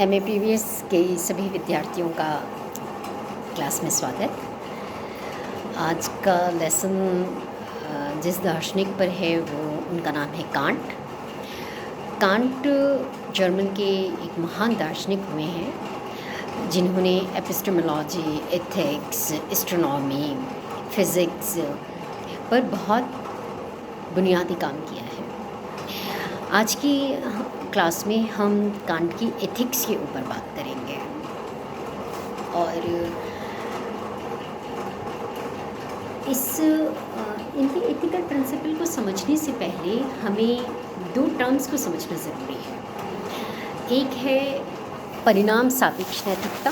MA PVS के सभी विद्यार्थियों का क्लास में स्वागत। आज का लेसन जिस दार्शनिक पर है वो उनका नाम है कांट। कांट जर्मन के एक महान दार्शनिक हुए हैं जिन्होंने एपिस्टेमोलॉजी, एथिक्स, एस्ट्रोनॉमी, फिज़िक्स पर बहुत बुनियादी काम किया है। आज की क्लास में हम कांट की एथिक्स के ऊपर बात करेंगे और इनके एथिकल प्रिंसिपल को समझने से पहले हमें दो टर्म्स को समझना ज़रूरी है। एक है परिणाम सापेक्ष नैतिकता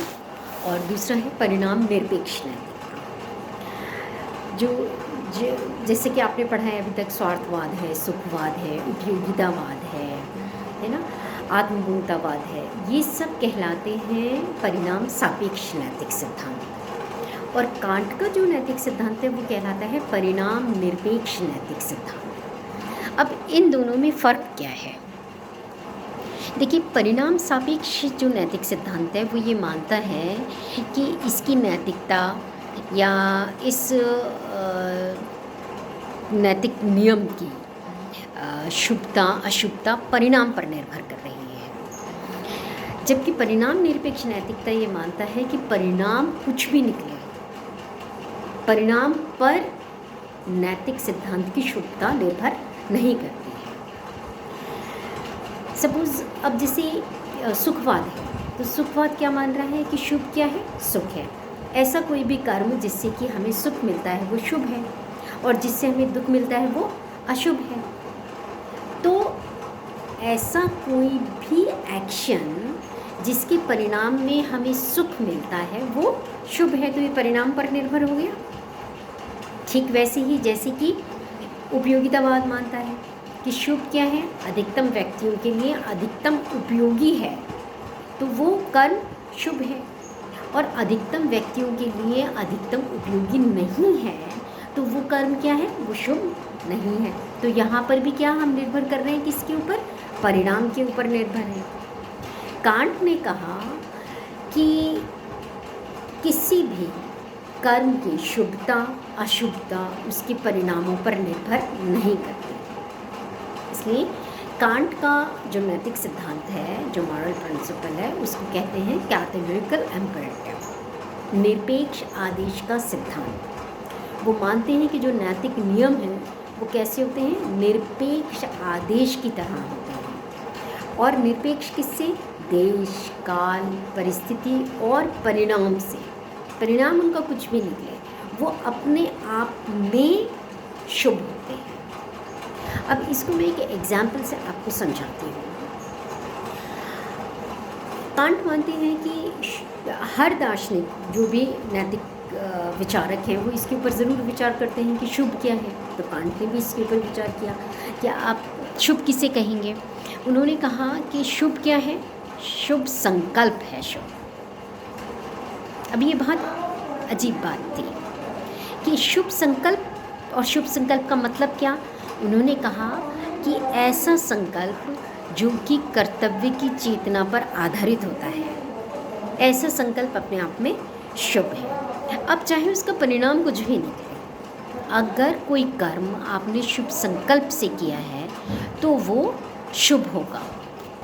और दूसरा है परिणाम निरपेक्ष नैतिकता। जैसे कि आपने पढ़ा है अभी तक, स्वार्थवाद है, सुखवाद है, उपयोगितावाद है ना, आत्मपूर्णतावाद है, ये सब कहलाते हैं परिणाम सापेक्ष नैतिक सिद्धांत। और कांट का जो नैतिक सिद्धांत है वो कहलाता है परिणाम निरपेक्ष नैतिक सिद्धांत। अब इन दोनों में फ़र्क क्या है? देखिए, परिणाम सापेक्ष जो नैतिक सिद्धांत है वो ये मानता है कि इसकी नैतिकता या इस नैतिक नियम की शुभता अशुभता परिणाम पर निर्भर कर रही है, जबकि परिणाम निरपेक्ष नैतिकता ये मानता है कि परिणाम कुछ भी निकले, परिणाम पर नैतिक सिद्धांत की शुभता निर्भर नहीं करती है। सपोज़ अब जैसे सुखवाद है, तो सुखवाद क्या मान रहा है कि शुभ क्या है? सुख है। ऐसा कोई भी कर्म जिससे कि हमें सुख मिलता है वो शुभ है और जिससे हमें दुख मिलता है वो अशुभ है। तो ऐसा कोई भी एक्शन जिसके परिणाम में हमें सुख मिलता है वो शुभ है, तो ये परिणाम पर निर्भर हो गया। ठीक वैसे ही जैसे कि उपयोगितावाद मानता है कि शुभ क्या है? अधिकतम व्यक्तियों के लिए अधिकतम उपयोगी है, तो वो कर्म शुभ है। और अधिकतम व्यक्तियों के लिए अधिकतम उपयोगी नहीं है, तो वो कर्म क्या है? वो शुभ नहीं है। तो यहाँ पर भी क्या हम निर्भर कर रहे हैं? किसके ऊपर? परिणाम के ऊपर निर्भर है। कांट ने कहा कि किसी भी कर्म की शुभता अशुभता उसके परिणामों पर निर्भर नहीं करती। इसलिए कांट का जो नैतिक सिद्धांत है, जो मॉरल प्रिंसिपल है, उसको कहते हैं कैटेगोरिकल इम्पेरेटिव, निरपेक्ष आदेश का सिद्धांत। वो मानते हैं कि जो नैतिक नियम हैं वो कैसे होते हैं? निरपेक्ष आदेश की तरह होते हैं। और निरपेक्ष किससे? देश, काल, परिस्थिति और परिणाम से। परिणाम उनका कुछ भी निकले, वो अपने आप में शुभ होते हैं। अब इसको मैं एक एग्जाम्पल से आपको समझाती हूँ। कांट मानते हैं कि हर दार्शनिक जो भी नैतिक विचारक हैं वो इसके ऊपर ज़रूर विचार करते हैं कि शुभ क्या है। तो कांट ने भी इसके ऊपर विचार किया कि आप शुभ किसे कहेंगे। उन्होंने कहा कि शुभ क्या है? शुभ संकल्प है शुभ। अब ये बहुत अजीब बात थी कि शुभ संकल्प, और शुभ संकल्प का मतलब क्या? उन्होंने कहा कि ऐसा संकल्प जो कि कर्तव्य की चेतना पर आधारित होता है, ऐसा संकल्प अपने आप में शुभ है। अब चाहे उसका परिणाम कुछ भी निकले, अगर कोई कर्म आपने शुभ संकल्प से किया है तो वो शुभ होगा।